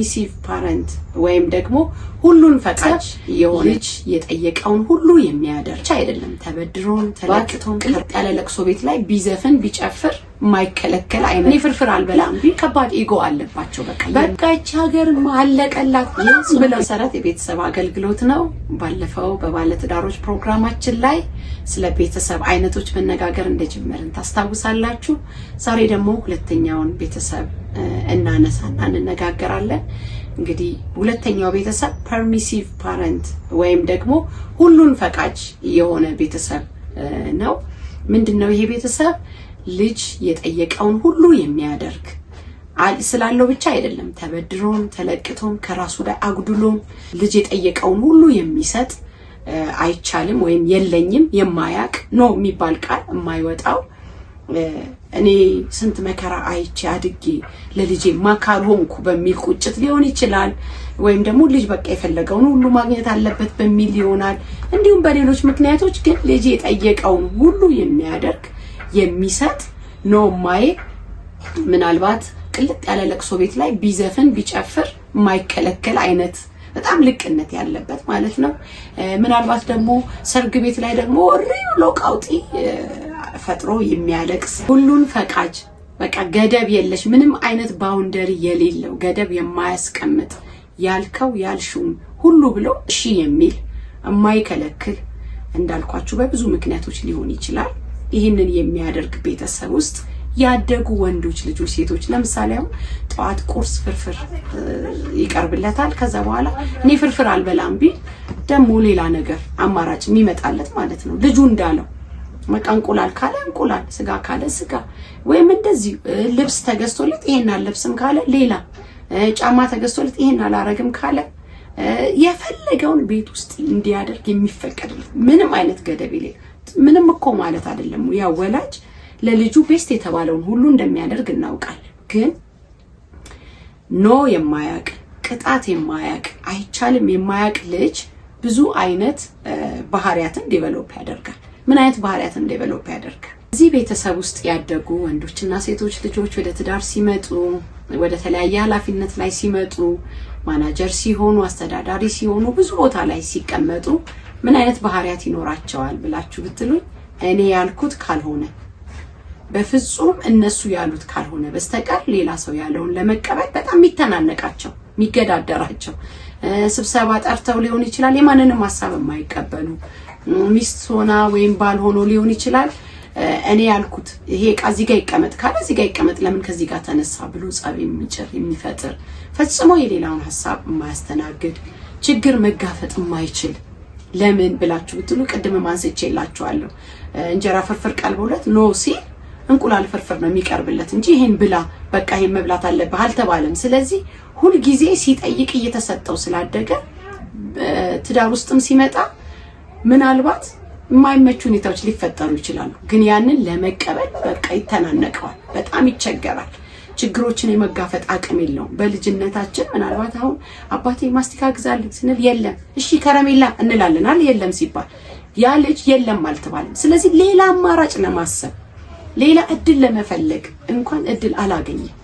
ሪሲቭ ፓረንት ወይም ደግሞ ሁሉን ፈቃጅ የሆነች የጠየቀውን ሁሉ የሚያደርግ አይደለም። ተበድሮን ተለቅቶን ቅልጥ ያለ ለቅሶ ቤት ላይ ቢዘፍን ቢጨፍር ማይከለከል አይነት ፍርፍር አልበላም ቢ ከባድ ኢጎ አለባቸው። በቃ እቺ ሀገር ማለቀላት ብለው መሰረት የቤተሰብ አገልግሎት ነው። ባለፈው በባለትዳሮች ፕሮግራማችን ላይ ስለ ቤተሰብ አይነቶች መነጋገር እንደጀመርን ታስታውሳላችሁ። ዛሬ ደግሞ ሁለተኛውን ቤተሰብ እናነሳና እንነጋገራለን። እንግዲህ ሁለተኛው ቤተሰብ ፐርሚሲቭ ፓረንት ወይም ደግሞ ሁሉን ፈቃጅ የሆነ ቤተሰብ ነው። ምንድነው ይሄ ቤተሰብ? ልጅ የጠየቀውን ሁሉ የሚያደርግ ስላለው ብቻ አይደለም። ተበድሮም ተለቅቶም ከራሱ ላይ አጉድሎም ልጅ የጠየቀውን ሁሉ የሚሰጥ አይቻልም ወይም የለኝም የማያቅ ነው የሚባል ቃል የማይወጣው እኔ ስንት መከራ አይቼ አድጌ ለልጄ ማካል ሆንኩ በሚል ቁጭት ሊሆን ይችላል። ወይም ደግሞ ልጅ በቃ የፈለገውን ሁሉ ማግኘት አለበት በሚል ይሆናል። እንዲሁም በሌሎች ምክንያቶች ግን ልጅ የጠየቀውን ሁሉ የሚያደርግ የሚሰጥ ነው ማይ ምናልባት ቅልጥ ያለ ለቅሶ ቤት ላይ ቢዘፍን ቢጨፍር ማይከለከል አይነት በጣም ልቅነት ያለበት ማለት ነው። ምናልባት ደግሞ ሰርግ ቤት ላይ ደግሞ ሪሎ ቃውጢ ፈጥሮ የሚያለቅስ ሁሉን ፈቃጅ በቃ ገደብ የለሽ ምንም አይነት ባውንደሪ የሌለው ገደብ የማያስቀምጥ ያልከው ያልሹም ሁሉ ብሎ እሺ የሚል የማይከለክል እንዳልኳችሁ በብዙ ምክንያቶች ሊሆን ይችላል። ይህንን የሚያደርግ ቤተሰብ ውስጥ ያደጉ ወንዶች ልጆች ሴቶች ለምሳሌ አሁን ጧት ቁርስ ፍርፍር ይቀርብለታል። ከዛ በኋላ እኔ ፍርፍር አልበላም ቢል ደግሞ ሌላ ነገር አማራጭ የሚመጣለት ማለት ነው። ልጁ እንዳለው በቃ እንቁላል ካለ እንቁላል፣ ስጋ ካለ ስጋ፣ ወይም እንደዚህ ልብስ ተገዝቶለት ይሄን አልለብስም ካለ ሌላ፣ ጫማ ተገዝቶለት ይሄን አላረግም ካለ የፈለገውን ቤት ውስጥ እንዲያደርግ የሚፈቀድለት ምንም አይነት ገደብ የለም። ምንም እኮ ማለት አይደለም ያው ወላጅ ለልጁ ቤስት የተባለውን ሁሉ እንደሚያደርግ እናውቃለን። ግን ኖ የማያቅ ቅጣት የማያቅ አይቻልም የማያቅ ልጅ ብዙ አይነት ባህሪያትን ዴቨሎፕ ያደርጋል። ምን አይነት ባህሪያትን ዴቨሎፕ ያደርጋል? እዚህ ቤተሰብ ውስጥ ያደጉ ወንዶችና ሴቶች ልጆች ወደ ትዳር ሲመጡ ወደ ተለያየ ኃላፊነት ላይ ሲመጡ ማናጀር ሲሆኑ አስተዳዳሪ ሲሆኑ ብዙ ቦታ ላይ ሲቀመጡ ምን አይነት ባህሪያት ይኖራቸዋል ብላችሁ ብትሉኝ እኔ ያልኩት ካልሆነ በፍጹም እነሱ ያሉት ካልሆነ በስተቀር ሌላ ሰው ያለውን ለመቀበል በጣም የሚተናነቃቸው የሚገዳደራቸው ስብሰባ ጠርተው ሊሆን ይችላል የማንንም ሐሳብ የማይቀበሉ ሚስት ሆና ወይም ባል ሆኖ ሊሆን ይችላል እኔ ያልኩት ይሄ እዚህ ጋር ይቀመጥ ካለ እዚህ ጋር ይቀመጥ ለምን ከዚህ ጋር ተነሳ ብሎ ጸብ የሚጭር የሚፈጥር ፈጽሞ የሌላውን ሐሳብ የማያስተናግድ ችግር መጋፈጥ የማይችል ለምን ብላችሁ ብትሉ ቅድም ማንስቼላችኋለሁ እንጀራ ፍርፍር ቀልቦለት ኖ ሲል እንቁላል ፍርፍር ነው የሚቀርብለት እንጂ ይሄን ብላ በቃ ይሄን መብላት አለብህ አልተባለም። ስለዚህ ሁሉ ጊዜ ሲጠይቅ እየተሰጠው ስላደገ ትዳር ውስጥም ሲመጣ ምናልባት የማይመቹ ሁኔታዎች ሊፈጠሩ ይችላሉ። ግን ያንን ለመቀበል በቃ ይተናነቀዋል፣ በጣም ይቸገራል። ችግሮችን የመጋፈጥ አቅም የለውም። በልጅነታችን ምናልባት አሁን አባቴ ማስቲካ ግዛልኝ ስንል የለም እሺ ከረሜላ እንላለናል። የለም ሲባል ያ ልጅ የለም አልተባለም። ስለዚህ ሌላ አማራጭ ለማሰብ ሌላ እድል ለመፈለግ እንኳን እድል አላገኘም።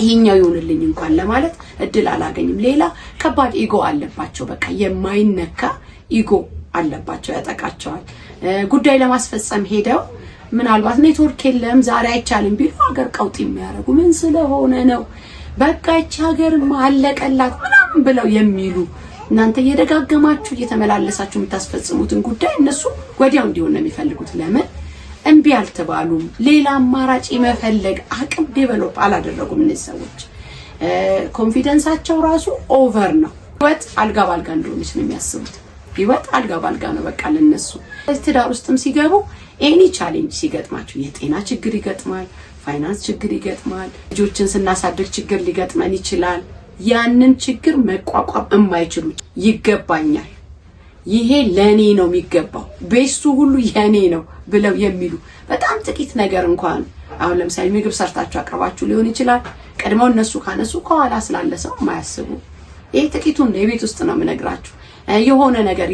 ይሄኛው ይሁንልኝ እንኳን ለማለት እድል አላገኘም። ሌላ ከባድ ኢጎ አለባቸው። በቃ የማይነካ ኢጎ አለባቸው፣ ያጠቃቸዋል። ጉዳይ ለማስፈጸም ሄደው ምናልባት ኔትወርክ የለም ዛሬ አይቻልም ቢሉ ሀገር ቀውጥ የሚያደርጉ ምን ስለሆነ ነው በቃ እቺ ሀገር ማለቀላት ምናምን ብለው የሚሉ እናንተ እየደጋገማችሁ እየተመላለሳችሁ የምታስፈጽሙትን ጉዳይ እነሱ ወዲያው እንዲሆን ነው የሚፈልጉት። ለምን እንቢ አልተባሉም። ሌላ አማራጭ መፈለግ አቅም ዴቨሎፕ አላደረጉም። እነዚህ ሰዎች ኮንፊደንሳቸው ራሱ ኦቨር ነው። ህይወት አልጋ ባልጋ እንደሆነች ነው የሚያስቡት። ህይወት አልጋ ባልጋ ነው በቃ ለነሱ። ትዳር ውስጥም ሲገቡ ኤኒ ቻሌንጅ ሲገጥማቸው የጤና ችግር ይገጥማል፣ ፋይናንስ ችግር ይገጥማል፣ ልጆችን ስናሳድግ ችግር ሊገጥመን ይችላል። ያንን ችግር መቋቋም የማይችሉ ይገባኛል፣ ይሄ ለኔ ነው የሚገባው፣ ቤስቱ ሁሉ የኔ ነው ብለው የሚሉ በጣም ጥቂት ነገር እንኳን አሁን ለምሳሌ ምግብ ሰርታችሁ አቅርባችሁ ሊሆን ይችላል። ቀድመው እነሱ ካነሱ ከኋላ ስላለ ሰው የማያስቡ ይሄ ጥቂቱን የቤት ውስጥ ነው የምነግራችሁ። የሆነ ነገር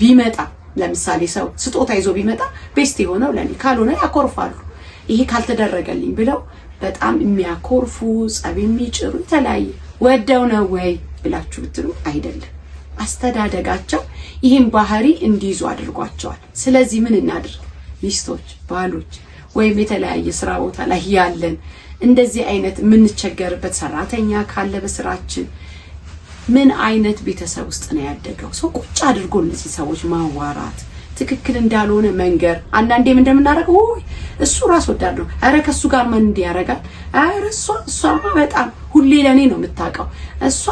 ቢመጣ ለምሳሌ ሰው ስጦታ ይዞ ቢመጣ ቤስት የሆነው ለኔ ካልሆነ ያኮርፋሉ። ይሄ ካልተደረገልኝ ብለው በጣም የሚያኮርፉ ጸብ የሚጭሩ የተለያየ ወደው ነው ወይ ብላችሁ ብትሉ አይደለም። አስተዳደጋቸው ይህን ባህሪ እንዲይዙ አድርጓቸዋል። ስለዚህ ምን እናድርግ? ሚስቶች፣ ባሎች ወይም የተለያየ ስራ ቦታ ላይ ያለን እንደዚህ አይነት የምንቸገርበት ሰራተኛ ካለ በስራችን ምን አይነት ቤተሰብ ውስጥ ነው ያደገው? ሰው ቁጭ አድርጎ እነዚህ ሰዎች ማዋራት ትክክል እንዳልሆነ መንገር። አንዳንዴም እንደምናደርገው እሱ ራስ ወዳድ ነው፣ አረ ከሱ ጋር ማን እንዲያረጋል፣ አረ እሷማ በጣም ሁሌ ለኔ ነው የምታውቀው እሷ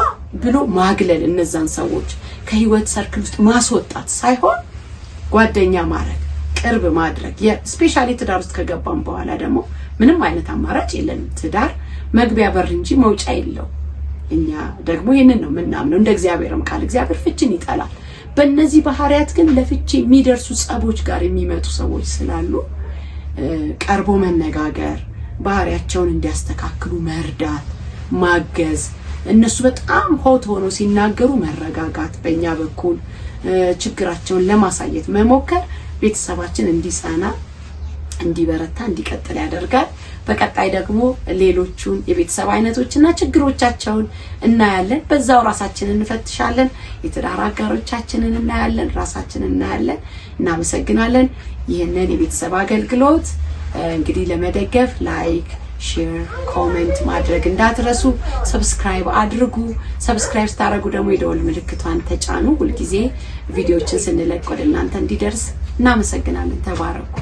ብሎ ማግለል፣ እነዛን ሰዎች ከህይወት ሰርክል ውስጥ ማስወጣት ሳይሆን ጓደኛ ማድረግ፣ ቅርብ ማድረግ። የስፔሻሊ ትዳር ውስጥ ከገባን በኋላ ደግሞ ምንም አይነት አማራጭ የለንም። ትዳር መግቢያ በር እንጂ መውጫ የለው። እኛ ደግሞ ይሄንን ነው የምናምነው። እንደ እግዚአብሔርም ቃል እግዚአብሔር ፍቺን ይጠላል። በእነዚህ ባህሪያት ግን ለፍቺ የሚደርሱ ጸቦች ጋር የሚመጡ ሰዎች ስላሉ ቀርቦ መነጋገር፣ ባህሪያቸውን እንዲያስተካክሉ መርዳት፣ ማገዝ፣ እነሱ በጣም ሆት ሆኖ ሲናገሩ መረጋጋት፣ በእኛ በኩል ችግራቸውን ለማሳየት መሞከር ቤተሰባችን እንዲጸና፣ እንዲበረታ፣ እንዲቀጥል ያደርጋል። በቀጣይ ደግሞ ሌሎቹን የቤተሰብ አይነቶችና ችግሮቻቸውን እናያለን። በዛው ራሳችንን እንፈትሻለን። የትዳር አጋሮቻችንን እናያለን፣ ራሳችንን እናያለን። እናመሰግናለን። ይህንን የቤተሰብ አገልግሎት እንግዲህ ለመደገፍ ላይክ፣ ሼር፣ ኮሜንት ማድረግ እንዳትረሱ። ሰብስክራይብ አድርጉ። ሰብስክራይብ ስታደርጉ ደግሞ የደወል ምልክቷን ተጫኑ። ሁልጊዜ ቪዲዮዎችን ስንለቅ ወደ እናንተ እንዲደርስ። እናመሰግናለን። ተባረኩ።